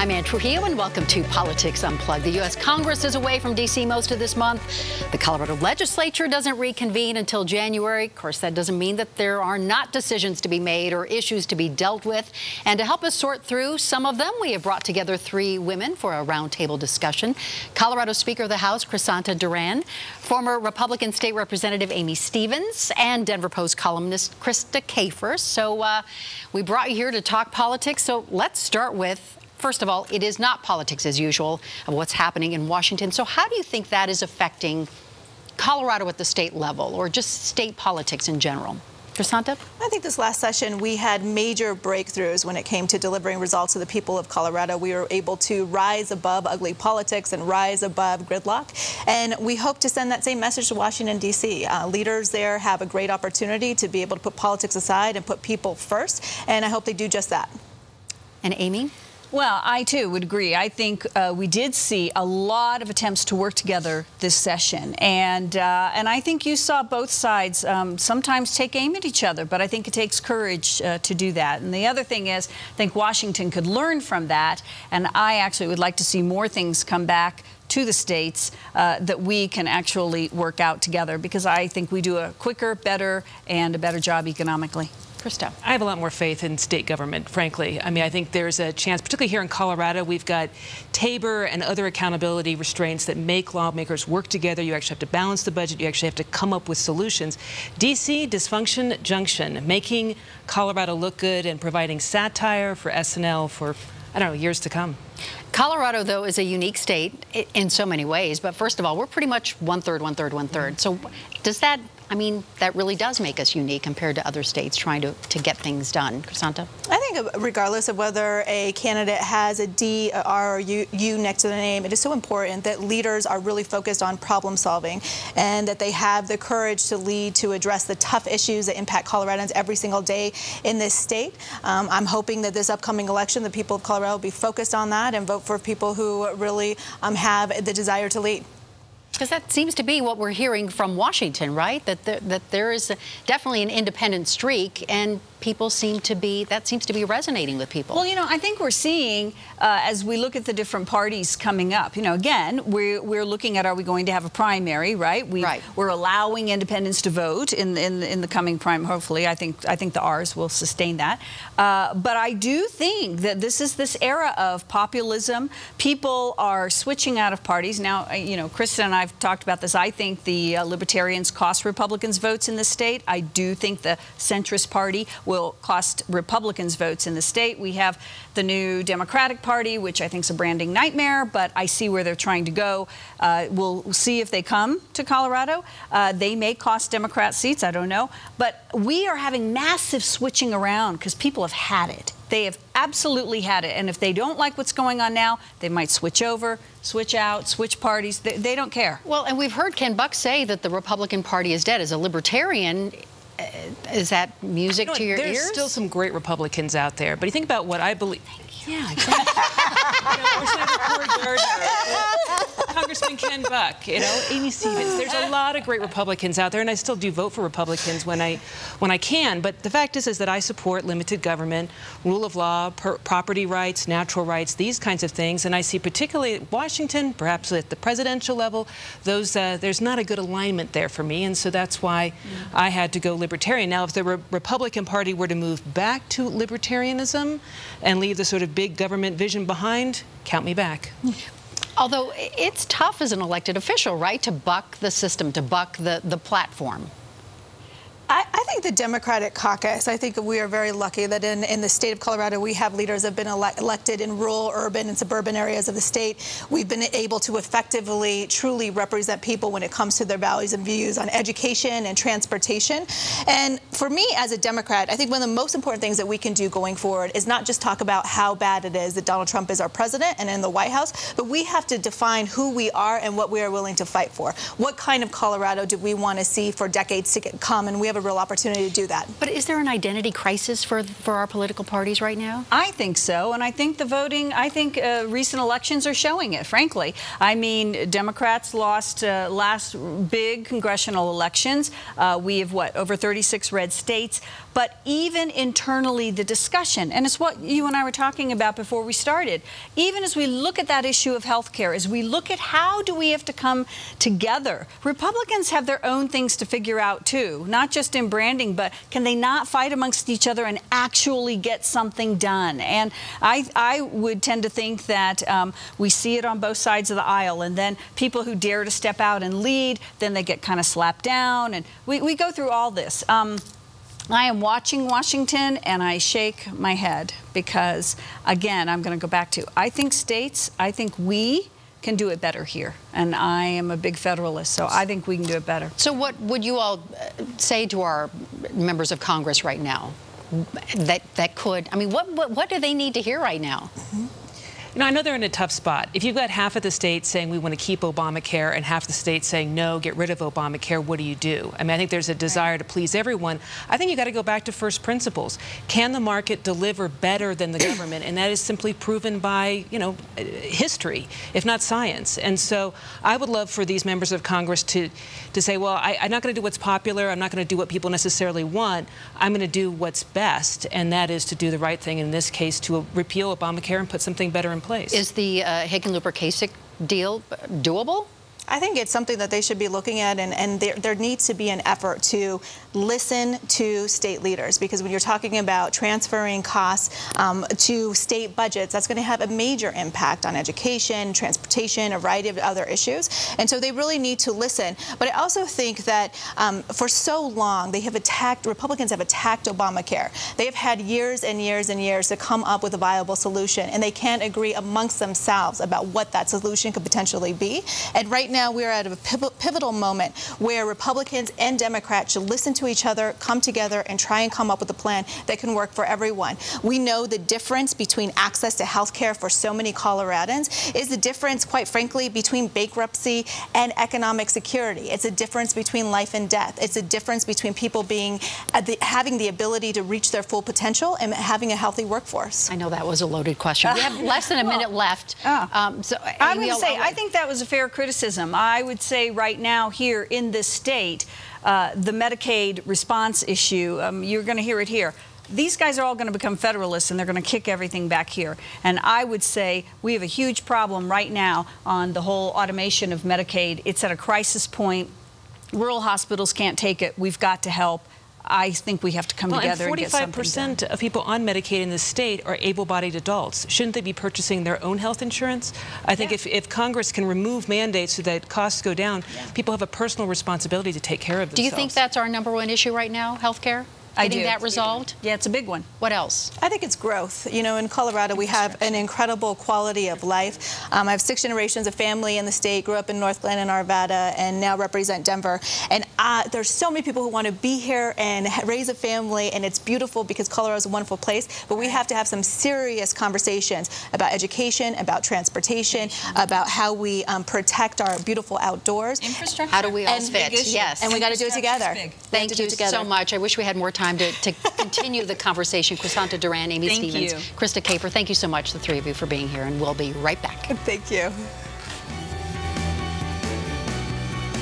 I'm Ann Trujillo, and welcome to Politics Unplugged. The U.S. Congress is away from D.C. most of this month. The Colorado legislature doesn't reconvene until January. Of course, that doesn't mean that there are not decisions to be made or issues to be dealt with. And to help us sort through some of them, we have brought together three women for a roundtable discussion. Colorado Speaker of the House, Crisanta Duran, former Republican State Representative Amy Stevens, and Denver Post columnist Krista Kafer. So we brought you here to talk politics. So let's start with, first of all, it is not politics as usual of what's happening in Washington. So how do you think that is affecting Colorado at the state level, or just state politics in general? Crisanta? I think this last session we had major breakthroughs when it came to delivering results to the people of Colorado. We were able to rise above ugly politics and rise above gridlock. And we hope to send that same message to Washington, D.C. Leaders there have a great opportunity to be able to put politics aside and put people first. And I hope they do just that. And Amy? Well, I, too, would agree. I think we did see a lot of attempts to work together this session. And I think you saw both sides sometimes take aim at each other, but I think it takes courage to do that. And the other thing is, I think Washington could learn from that, and I actually would like to see more things come back to the states that we can actually work out together, because I think we do a quicker, better, and a better job economically. Krista? I have a lot more faith in state government, frankly. I mean, I think there's a chance, particularly here in Colorado, we've got Tabor and other accountability restraints that make lawmakers work together. You actually have to balance the budget. You actually have to come up with solutions. D.C., dysfunction junction, making Colorado look good and providing satire for SNL for, I don't know, years to come. Colorado, though, is a unique state in so many ways. But first of all, we're pretty much one-third, one-third, one-third. So does that, I mean, that really does make us unique compared to other states trying to get things done. Crisanta? I think regardless of whether a candidate has a D, R, or U next to the name, it is so important that leaders are really focused on problem solving and that they have the courage to lead, to address the tough issues that impact Coloradans every single day in this state. I'm hoping that this upcoming election, the people of Colorado will be focused on that and vote for people who really have the desire to lead. Because that seems to be what we're hearing from Washington, right? That there is definitely an independent streak, and people seem to be, that seems to be resonating with people. Well, you know, I think we're seeing, as we look at the different parties coming up, you know, again, we're looking at, are we going to have a primary, right? We're allowing independents to vote in the coming primary, hopefully. I think the R's will sustain that. But I do think that this era of populism. People are switching out of parties. Now, you know, Krista and I have talked about this. I think the Libertarians cost Republicans votes in the state. I do think the centrist party will cost Republicans votes in the state. We have the new Democratic Party, which I think is a branding nightmare, but I see where they're trying to go. We'll see if they come to Colorado. They may cost Democrat seats, I don't know. But we are having massive switching around because people have had it. They have absolutely had it. And if they don't like what's going on now, they might switch over, switch out, switch parties. They don't care. Well, and we've heard Ken Buck say that the Republican Party is dead. As a libertarian, is that music to your ears? There's still some great Republicans out there, but you think about what I believe. Yeah, exactly. Or Senator Cory Gardner, Congressman Ken Buck, you know, Amy Stevens. There's a lot of great Republicans out there, and I still do vote for Republicans when I can. But the fact is that I support limited government, rule of law, property rights, natural rights, these kinds of things. And I see particularly at Washington, perhaps at the presidential level, there's not a good alignment there for me, and so that's why I had to go libertarian. Now, if the Republican Party were to move back to libertarianism and leave the sort of big government vision behind, count me back. Although it's tough as an elected official, right, to buck the system, to buck the platform. I think the Democratic caucus, I think we are very lucky that in the state of Colorado we have leaders that have been elected in rural, urban, and suburban areas of the state. We've been able to effectively, truly represent people when it comes to their values and views on education and transportation. And for me as a Democrat, I think one of the most important things that we can do going forward is not just talk about how bad it is that Donald Trump is our president and in the White House, but we have to define who we are and what we are willing to fight for. What kind of Colorado do we want to see for decades to come? And we have a real opportunity opportunity to do that. But is there an identity crisis for our political parties right now? I think so, and I think the voting, recent elections are showing it, frankly. I mean, Democrats lost last big congressional elections. We have, what, over 36 red states. But even internally, the discussion, and it's what you and I were talking about before we started, even as we look at that issue of health care, as we look at how do we have to come together, Republicans have their own things to figure out too, not just in branding, but can they not fight amongst each other and actually get something done? And I would tend to think that we see it on both sides of the aisle, and then people who dare to step out and lead, then they get kind of slapped down, and we go through all this. I am watching Washington, and I shake my head because, again, I'm going to go back to, I think we can do it better here. And I am a big federalist, so I think we can do it better. So what would you all say to our members of Congress right now that could, I mean, what do they need to hear right now? Mm-hmm. You know, I know they're in a tough spot. If you've got half of the states saying we want to keep Obamacare and half the states saying no, get rid of Obamacare, what do you do? I mean, I think there's a desire to please everyone. I think you got to go back to first principles. Can the market deliver better than the government? And that is simply proven by, you know, history, if not science. And so I would love for these members of Congress to say, well, I'm not going to do what's popular. I'm not going to do what people necessarily want. I'm going to do what's best, and that is to do the right thing, in this case, to repeal Obamacare and put something better in place. Is the Hickenlooper-Kasich deal doable? I think it's something that they should be looking at, and there needs to be an effort to listen to state leaders, because when you're talking about transferring costs to state budgets, that's going to have a major impact on education, transportation, a variety of other issues. And so they really need to listen. But I also think that for so long, Republicans have attacked Obamacare. They have had years and years and years to come up with a viable solution, and they can't agree amongst themselves about what that solution could potentially be. And right now, we're at a pivotal moment where Republicans and Democrats should listen to each other, come together, and try and come up with a plan that can work for everyone. We know the difference between access to health care for so many Coloradans is the difference, quite frankly, between bankruptcy and economic security. It's a difference between life and death. It's a difference between people having the ability to reach their full potential and having a healthy workforce. I know that was a loaded question. We have less than a minute left. So I'm going to say, I think that was a fair criticism. I would say right now here in this state, the Medicaid response issue, you're going to hear it here. These guys are all going to become federalists, and they're going to kick everything back here. And I would say we have a huge problem right now on the whole automation of Medicaid. It's at a crisis point. Rural hospitals can't take it. We've got to help. I think we have to come together and get something done. 45% of people on Medicaid in the state are able-bodied adults. Shouldn't they be purchasing their own health insurance? I think if Congress can remove mandates so that costs go down, people have a personal responsibility to take care of themselves. Do you think that's our #1 issue right now, health care? Getting that resolved? Yeah, it's a big one. What else? I think it's growth. You know, in Colorado, we have an incredible quality of life. I have 6 generations of family in the state, grew up in North Glen and Arvada, and now represent Denver. And there's so many people who want to be here and raise a family, and it's beautiful because Colorado is a wonderful place. But we have to have some serious conversations about education, about transportation, about how we protect our beautiful outdoors. Infrastructure. How do we all fit? Yes. And we got to do it together. Thank you so much. I wish we had more time to continue the conversation. Crisanta Duran, Amy Stevens, Krista Kafer, thank you so much, the three of you, for being here, and we'll be right back. Thank you.